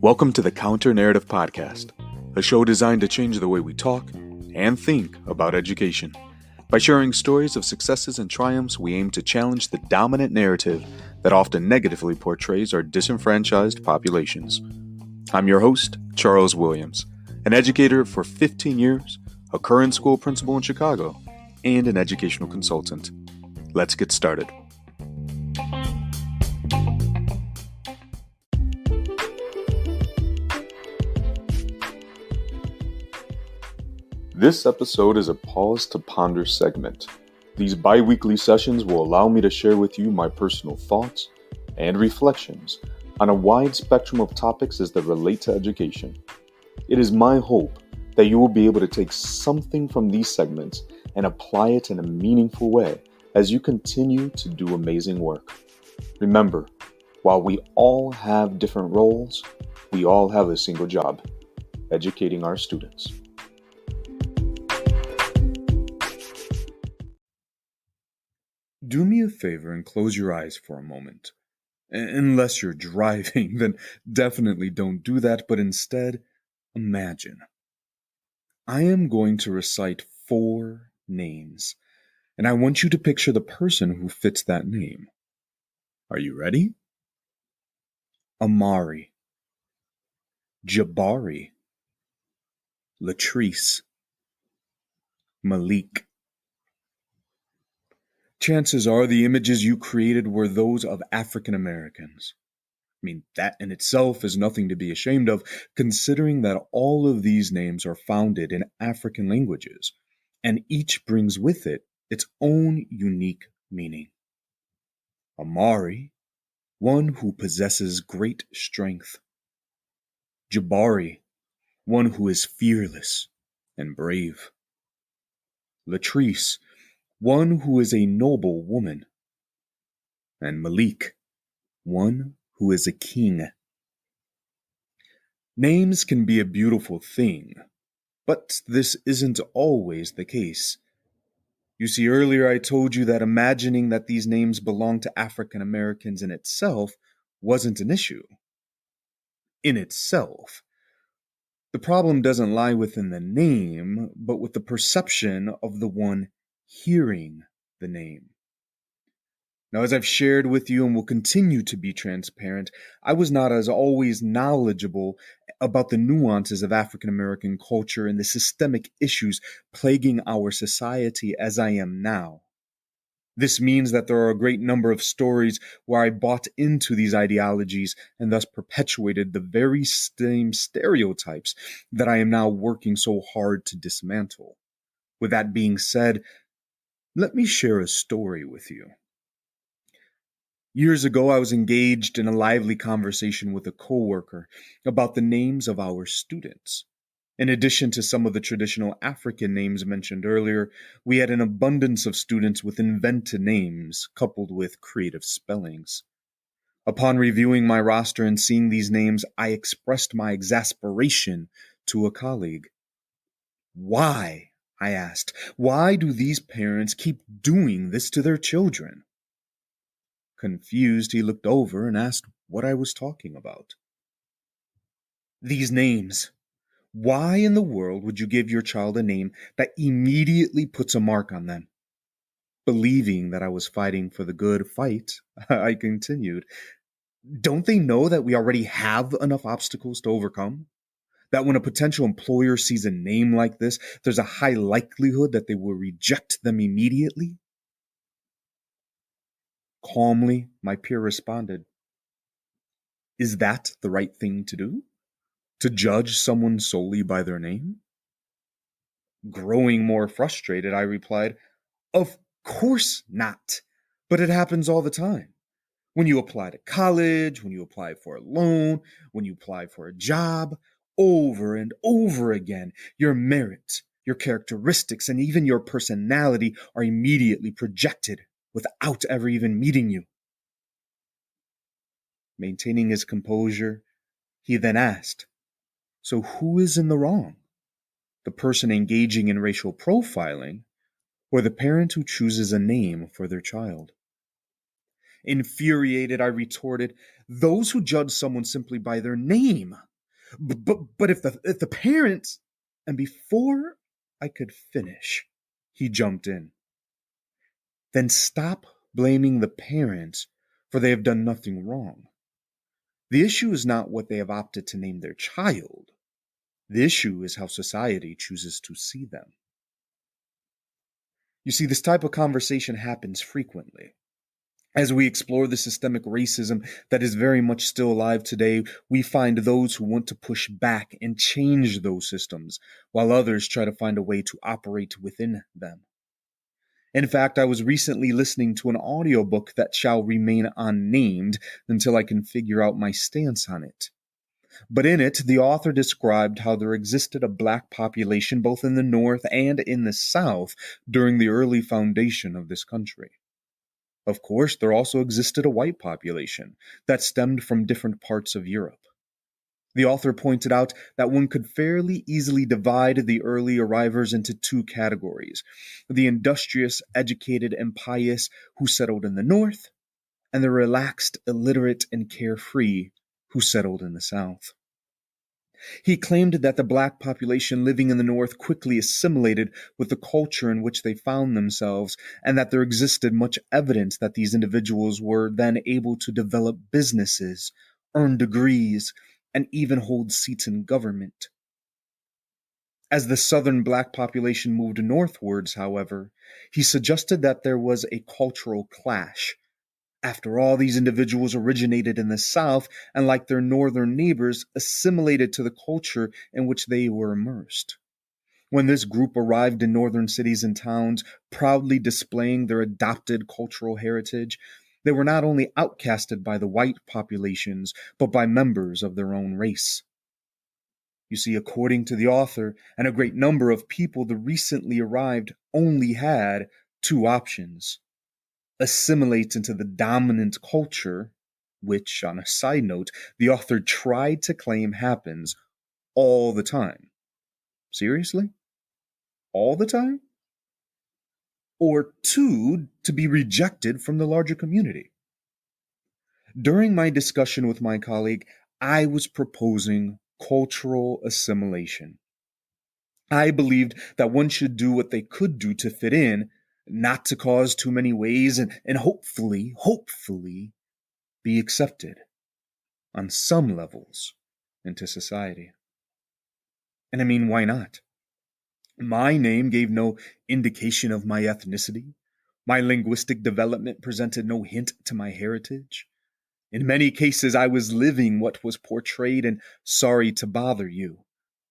Welcome to the Counter Narrative Podcast, a show designed to change the way we talk and think about education. By sharing stories of successes and triumphs, we aim to challenge the dominant narrative that often negatively portrays our disenfranchised populations. I'm your host, Charles Williams, an educator for 15 years, a current school principal in Chicago, and an educational consultant. Let's get started. This episode is a Pause to Ponder segment. These bi-weekly sessions will allow me to share with you my personal thoughts and reflections on a wide spectrum of topics as they relate to education. It is my hope that you will be able to take something from these segments and apply it in a meaningful way as you continue to do amazing work. Remember, while we all have different roles, we all have a single job: educating our students. Do me a favor and close your eyes for a moment. Unless you're driving, then definitely don't do that, but instead, imagine. I am going to recite 4 names, and I want you to picture the person who fits that name. Are you ready? Amari, Jabari, Latrice, Malik. Chances are the images you created were those of African Americans. That in itself is nothing to be ashamed of, considering that all of these names are founded in African languages, and each brings with it its own unique meaning. Amari, one who possesses great strength. Jabari, one who is fearless and brave. Latrice, one who is a noble woman. And Malik, one who is a king. Names can be a beautiful thing, but this isn't always the case. You see, earlier I told you that imagining that these names belong to African Americans in itself wasn't an issue. In itself. The problem doesn't lie within the name, but with the perception of the one hearing the name. Now, as I've shared with you and will continue to be transparent, I was not as always knowledgeable about the nuances of African American culture and the systemic issues plaguing our society as I am now. This means that there are a great number of stories where I bought into these ideologies and thus perpetuated the very same stereotypes that I am now working so hard to dismantle. With that being said, let me share a story with you. Years ago, I was engaged in a lively conversation with a coworker about the names of our students. In addition to some of the traditional African names mentioned earlier, we had an abundance of students with invented names coupled with creative spellings. Upon reviewing my roster and seeing these names, I expressed my exasperation to a colleague. Why? I asked. Why do these parents keep doing this to their children? Confused, he looked over and asked what I was talking about. These names. Why in the world would you give your child a name that immediately puts a mark on them? Believing that I was fighting for the good fight, I continued. Don't they know that we already have enough obstacles to overcome? That when a potential employer sees a name like this, there's a high likelihood that they will reject them immediately? Calmly, my peer responded, "Is that the right thing to do? To judge someone solely by their name?" Growing more frustrated, I replied, "Of course not, but it happens all the time. When you apply to college, when you apply for a loan, when you apply for a job, over and over again, your merit, your characteristics, and even your personality are immediately projected without ever even meeting you." Maintaining his composure, he then asked, "So who is in the wrong? The person engaging in racial profiling or the parent who chooses a name for their child?" Infuriated, I retorted, "Those who judge someone simply by their name. But if the parents..." And before I could finish, he jumped in. "Then stop blaming the parents, for they have done nothing wrong. The issue is not what they have opted to name their child. The issue is how society chooses to see them." You see, this type of conversation happens frequently. As we explore the systemic racism that is very much still alive today, we find those who want to push back and change those systems, while others try to find a way to operate within them. In fact, I was recently listening to an audiobook that shall remain unnamed until I can figure out my stance on it. But in it, the author described how there existed a black population both in the North and in the South during the early foundation of this country. Of course, there also existed a white population that stemmed from different parts of Europe. The author pointed out that one could fairly easily divide the early arrivers into two categories: the industrious, educated, and pious who settled in the North, and the relaxed, illiterate, and carefree who settled in the South. He claimed that the black population living in the North quickly assimilated with the culture in which they found themselves, and that there existed much evidence that these individuals were then able to develop businesses, earn degrees, and even hold seats in government. As the Southern black population moved northwards, however, he suggested that there was a cultural clash. After all, these individuals originated in the South and, like their northern neighbors, assimilated to the culture in which they were immersed. When this group arrived in northern cities and towns, proudly displaying their adopted cultural heritage, they were not only outcasted by the white populations, but by members of their own race. You see, according to the author and a great number of people, the recently arrived only had two options: assimilate into the dominant culture, which, on a side note, the author tried to claim happens all the time. Seriously? All the time? Or two, to be rejected from the larger community. During my discussion with my colleague, I was proposing cultural assimilation. I believed that one should do what they could do to fit in, not to cause too many waves, and hopefully, be accepted on some levels into society. And I mean, why not? My name gave no indication of my ethnicity. My linguistic development presented no hint to my heritage. In many cases, I was living what was portrayed in Sorry to Bother You.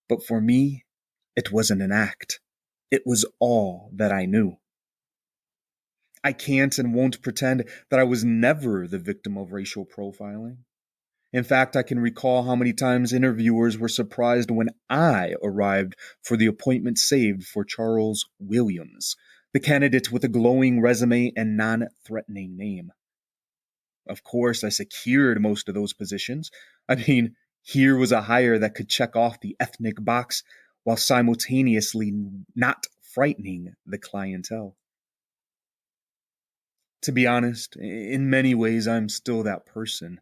But for me, it wasn't an act. It was all that I knew. I can't and won't pretend that I was never the victim of racial profiling. In fact, I can recall how many times interviewers were surprised when I arrived for the appointment saved for Charles Williams, the candidate with a glowing resume and non-threatening name. Of course, I secured most of those positions. I mean, here was a hire that could check off the ethnic box while simultaneously not frightening the clientele. To be honest, in many ways, I'm still that person.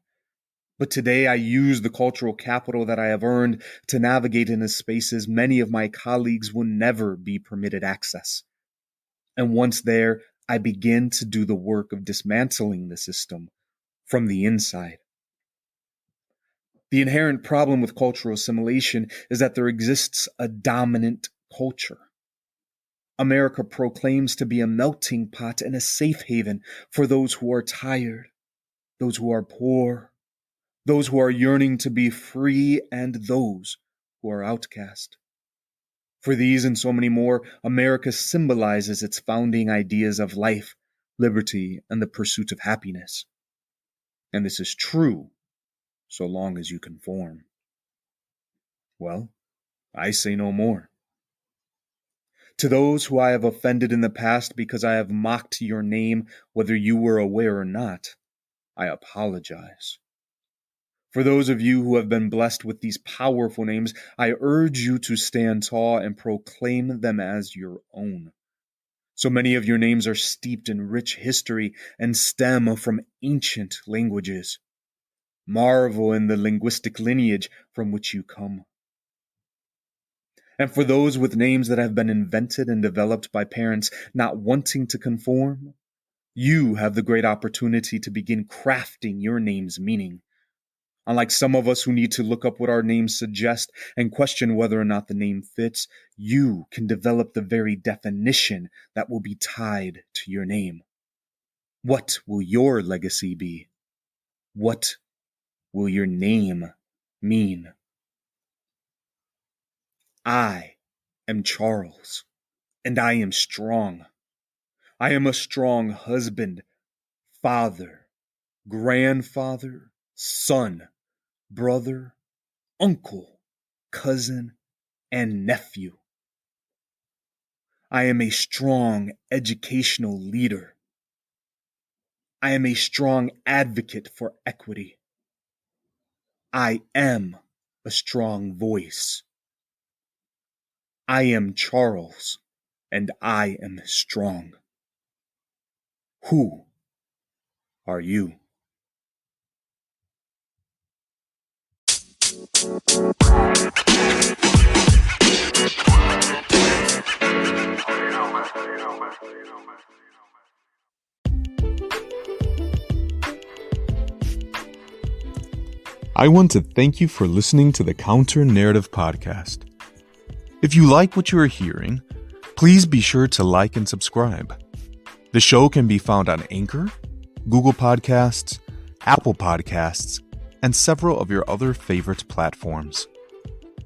But today I use the cultural capital that I have earned to navigate into spaces many of my colleagues will never be permitted access. And once there, I begin to do the work of dismantling the system from the inside. The inherent problem with cultural assimilation is that there exists a dominant culture. America proclaims to be a melting pot and a safe haven for those who are tired, those who are poor, those who are yearning to be free, and those who are outcast. For these and so many more, America symbolizes its founding ideas of life, liberty, and the pursuit of happiness. And this is true so long as you conform. Well, I say no more. To those who I have offended in the past because I have mocked your name, whether you were aware or not, I apologize. For those of you who have been blessed with these powerful names, I urge you to stand tall and proclaim them as your own. So many of your names are steeped in rich history and stem from ancient languages. Marvel in the linguistic lineage from which you come. And for those with names that have been invented and developed by parents not wanting to conform, you have the great opportunity to begin crafting your name's meaning. Unlike some of us who need to look up what our names suggest and question whether or not the name fits, you can develop the very definition that will be tied to your name. What will your legacy be? What will your name mean? I am Charles, and I am strong. I am a strong husband, father, grandfather, son, brother, uncle, cousin, and nephew. I am a strong educational leader. I am a strong advocate for equity. I am a strong voice. I am Charles, and I am strong. Who are you? I want to thank you for listening to the Counter Narrative Podcast. If you like what you are hearing, please be sure to like and subscribe. The show can be found on Anchor, Google Podcasts, Apple Podcasts, and several of your other favorite platforms.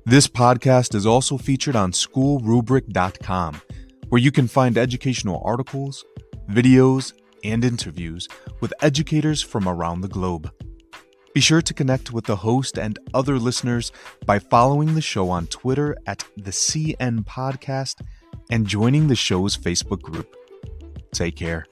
This podcast is also featured on schoolrubric.com, where you can find educational articles, videos, and interviews with educators from around the globe. Be sure to connect with the host and other listeners by following the show on Twitter at the CN Podcast and joining the show's Facebook group. Take care.